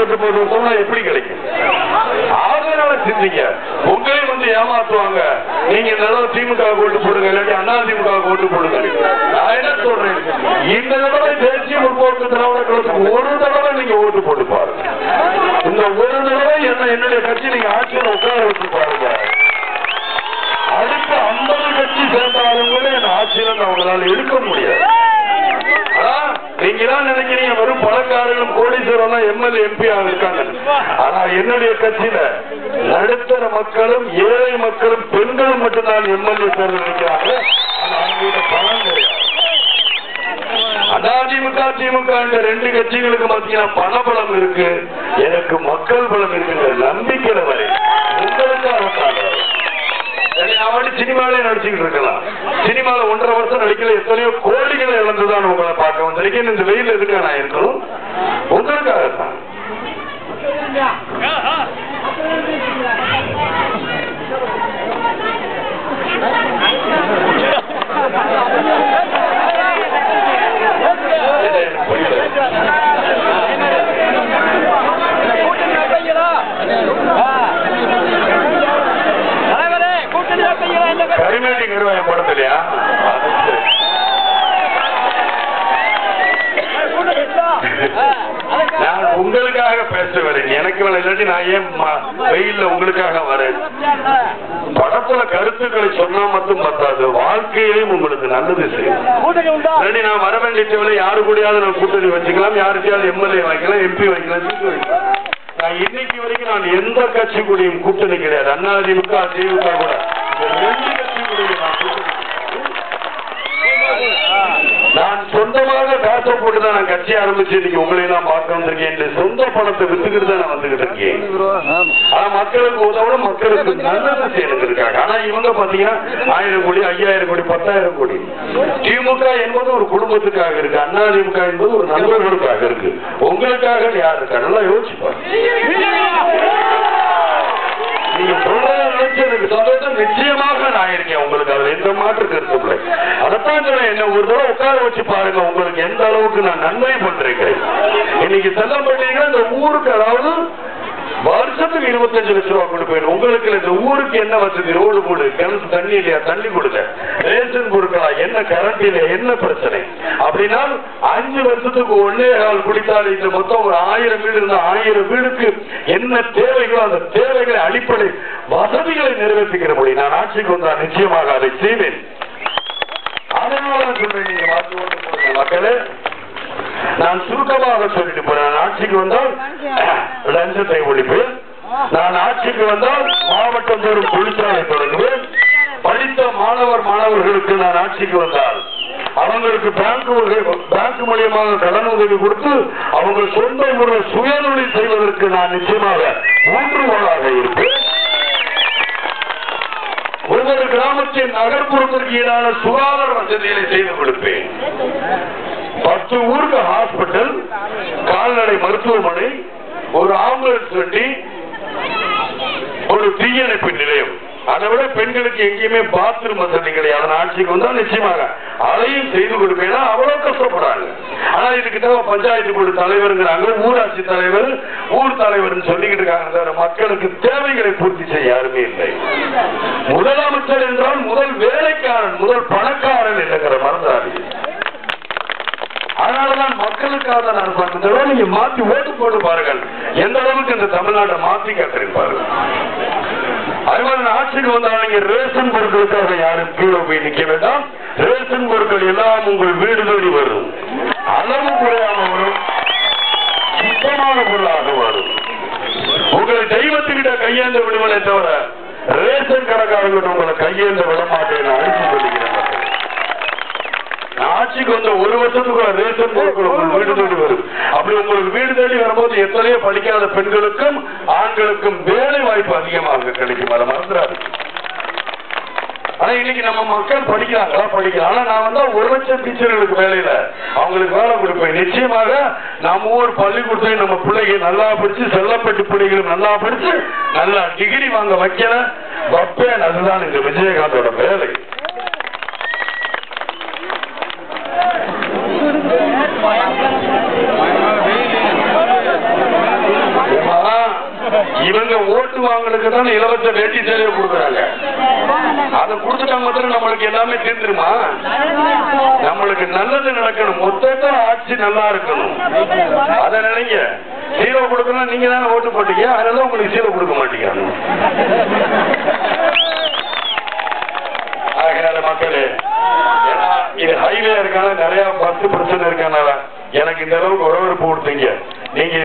போட்டு எப்படி கிடைக்கும்? அதனால சிந்திங்க. உங்களே வந்து ஏமாத்துவாங்க. நீங்க இந்த தடவை திமுக ஓட்டு போடுங்க, இல்லாட்டி அண்ணா திமுக ஓட்டு போடுங்க. நான் என்ன சொல்றேன், இந்த தடவை தேசிய முற்போக்கு திராவிட கழகத்துக்கு ஒரு தடவை நீங்க ஓட்டு போட்டு பாருங்க. இந்த ஒரு தடவை என்னுடைய கட்சி நீங்க ஆட்சியில் உட்கார வச்சு பாருங்க. அடுத்த 50 கட்சி சேர்ந்தாலும் கூட என் ஆட்சியில அவங்களால எடுக்க முடியாது. நீங்க தான் நினைக்கிறீங்க வெறும் பணக்காரர்களும் கோடீஸ்வரம் எம்எல்ஏ எம்பி இருக்காங்க. ஆனா என்னுடைய கட்சியில நடுத்தர மக்களும் ஏழை மக்களும் பெண்களும் மட்டும்தான் எம்எல்ஏ சேர்ந்து நினைக்கிறாங்க. பணம் கிடையாது. அதிமுக திமுக என்ற 2 கட்சிகளுக்கு பாத்தீங்கன்னா பணபலம் இருக்கு, எனக்கு மக்கள் பலம் இருக்குங்க. நம்பிக்கையில வரை உங்களுக்காக சினிமாலே நடிச்சுக்கிட்டு இருக்கலாம். சினிமால 1.5 வருஷம் நடிக்கல, எத்தனையோ கோடிகளை இழந்துதான் உங்களை பார்க்க வந்திருக்கேன். இந்த வெயில் எதுக்காக நான் இருக்கணும்? உங்களுக்காகத்தான். கரிமேட்டி நிர்வாகம் படத்திலையா? நான் உங்களுக்காக பேச வரேன். எனக்கு இல்லாட்டி நான் ஏன் வெயில்ல உங்களுக்காக வரேன்? படத்துல கருத்துக்களை சொன்னா மட்டும் பத்தாது, வாழ்க்கையிலும் உங்களுக்கு நல்லது செய்யும். நான் வர வேண்டிய தேவை யாரு கூடயாவது நான் கூட்டணி வச்சுக்கலாம், யாருக்கையாவது எம்எல்ஏ வைக்கலாம், எம்பி வைக்கலாம், நான் இன்னைக்கு வரைக்கும் நான் எந்த கட்சி கூடயும் கூட்டணி கிடையாது. அண்ணா திமுக திமுக கூட 2 கட்சி கூடயும் நான் சொந்தமாக காசை போட்டுதான் நான் கட்சி ஆரம்பிச்சு இன்னைக்கு உங்களை எல்லாம் பார்க்க வந்திருக்கேன். சொந்த பணத்தை வித்துக்கிட்டு தான் நான் வந்துகிட்டு இருக்கேன். ஆனா மக்களுக்கு உதவணும், மக்களுக்கு நல்லது செய்யணும் இருக்காங்க. ஆனா இவங்க பாத்தீங்கன்னா 1000 கோடி 5000 கோடி 10,000 கோடி. திமுக என்பது ஒரு குடும்பத்துக்காக இருக்கு, அண்ணா திமுக என்பது ஒரு நண்பர்களுக்காக இருக்கு. உங்களுக்காக யார் இருக்கா? நல்லா யோசிப்பாங்க. நீங்க சொல்றத நினைச்சு எனக்கு சந்தோஷம். நிச்சயமாக நான் இருக்கேன் உங்களுக்கு, அதுல எந்த மாற்று கருத்து இல்லை. அதைத்தான் சொல்ல என்ன ஒரு தடவை உட்கார வச்சு பாருங்க, உங்களுக்கு எந்த அளவுக்கு நான் நன்மை பண்றேன். இன்னைக்கு செல்லம் பண்ணீங்கன்னா இந்த ஊருக்கு, அதாவது வருஷத்துக்கு 25 லட்சம் ரூபாய் கொடுப்பேன். உங்களுக்கு இந்த ஊருக்கு என்ன வசதி? ரோடு போடு, கிணத்து தண்ணி இல்லையா, தண்ணி கொடுங்க, ரேஷன் பொருட்களா, என்ன கரண்ட் இல்லையா, என்ன பிரச்சனை அப்படின்னா 5 வருஷத்துக்கு 1.25 குடித்தால் இந்த மொத்தம் ஒரு 1000 வீடு இருந்தா 1000 வீடுக்கு என்ன தேவைகளோ அந்த தேவைகளை அடிப்படை வசதிகளை நிறைவேற்றுகிறபடி நான் ஆட்சிக்கு வந்தால் நிச்சயமாக அதை செய்வேன். அதனால சொல்றேன், நீங்க மாற்றி கொண்டு போறீங்க மக்களே. நான் சுருக்கமாக சொல்லிட்டு போறேன், ஆட்சிக்கு வந்தால் லஞ்சத்தை ஒழிப்பேன். நான் ஆட்சிக்கு வந்தால் மாவட்டம் தோறும் தொழிற்சாலை தொடங்குவேன். படித்த மாணவர்களுக்கு நான் ஆட்சிக்கு வந்தால் அவங்களுக்கு பேங்க் மூலியமாக கடன் உதவி கொடுத்து அவங்க சொந்த முறை சுயதொழில் செய்வதற்கு நான் நிச்சயமாக ஊன்றுகோலாக இருப்பேன். ஒவ்வொரு கிராமத்தின் நகர்ப்புறத்திற்கு ஈடான சுகாதார வசதிகளை செய்து கொடுப்பேன். 10 ஊருக்கு ஹாஸ்பிட்டல், கால்நடை மருத்துவமனை, ஒரு ஆம்புலன்ஸ் வண்டி, ஒரு தீயணைப்பு நிலையம். அதை விட பெண்களுக்கு எங்கேயுமே பாத்ரூம் வசதி கிடையாது. ஆட்சிக்கு வந்தா நிச்சயமாக அதையும் செய்து கொடுப்பேன். அவ்வளவு கஷ்டப்படுறாங்க. ஆனா இதுக்கு தான் பஞ்சாயத்து குழு தலைவருங்கிறாங்க, ஊராட்சி தலைவர், ஊர் தலைவர் சொல்லிக்கிட்டு இருக்காங்க. மக்களுக்கு தேவைகளை பூர்த்தி செய்ய யாருமே இல்லை. முதலமைச்சர் என்றால் முதல் வேலைக்காரன், முதல் பணக்காரன் இல்லைங்கிற மறந்தாரு. அதனாலதான் மக்களுக்காக நான் பார்க்கிறேன். நீங்க மாற்றி ஓட்டு போட்டு பாருங்கள், எந்த அளவுக்கு இந்த தமிழ்நாட்டை மாற்றி காட்டுறேன் பாருங்க. அதுமாதிரி ஆட்சிக்கு வந்தால் நீங்க ரேஷன் பொருட்களுக்காக யாரும் கீழே போய் நிக்க வேண்டாம். ரேஷன் பொருட்கள் எல்லாம் உங்கள் வீடு தேடி வரும், அளவு குறையாக வரும், சுத்தமான பொருளாக வரும். உங்களை தெய்வத்துக்கிட்ட கையேந்த விடுவதை தவிர ரேஷன் கடைக்காரங்கிட்ட உங்களை கையேந்த விட மாட்டேன் அடிச்சு சொல்லிக்கிறேன். ஆட்சிக்கு வந்த 1 வருஷத்துக்குள்ள ரேஷன் பொருட்கள் உங்கள் வீடு தேடி வரும். அப்படி உங்களுக்கு வீடு தேடி வரும்போது எத்தனையோ படிக்காத பெண்களுக்கும் ஆண்களுக்கும் வேலை வாய்ப்பு அதிகமாக கிடைக்கும். அதை மறந்துடாது. ஆனா இன்னைக்கு நம்ம மக்கள் படிக்கிறாங்களா? படிக்கலாம். ஆனா நான் வந்தா 1 லட்சம் டீச்சர்களுக்கு வேலையில அவங்களுக்கு வேலை கொடுப்பேன். நிச்சயமாக நம்ம ஊர் பள்ளிக்கூடத்தையும் நம்ம பிள்ளைகள் நல்லா படிச்சு, செல்லப்பட்டு பிள்ளைகளும் நல்லா படிச்சு நல்லா டிகிரி வாங்க வைக்கல வைப்பேன். அதுதான் இந்த விஜயகாந்தோட வேலை. இவங்க ஓட்டு வாங்குறதுக்கு தான் இலவச வேட்டி சேலையை கொடுக்குறாங்க. அதை கொடுத்துட்டா மாத்திரம் நம்மளுக்கு எல்லாமே தீர்ந்துருமா? நம்மளுக்கு நல்லது நடக்கணும், மொத்தத்தில் ஆட்சி நல்லா இருக்கணும். அதை நினைங்க. சீலை கொடுக்கணும், நீங்க தானே ஓட்டு போட்டீங்க, அதனால உங்களுக்கு சீலை கொடுக்க மாட்டீங்க. மக்களே, ஏன்னா இது ஹைவே இருக்கான நிறைய பஸ் பிரச்சனை இருக்கனால எனக்கு இந்த அளவுக்கு உறவு கொடுத்தீங்க. நீங்க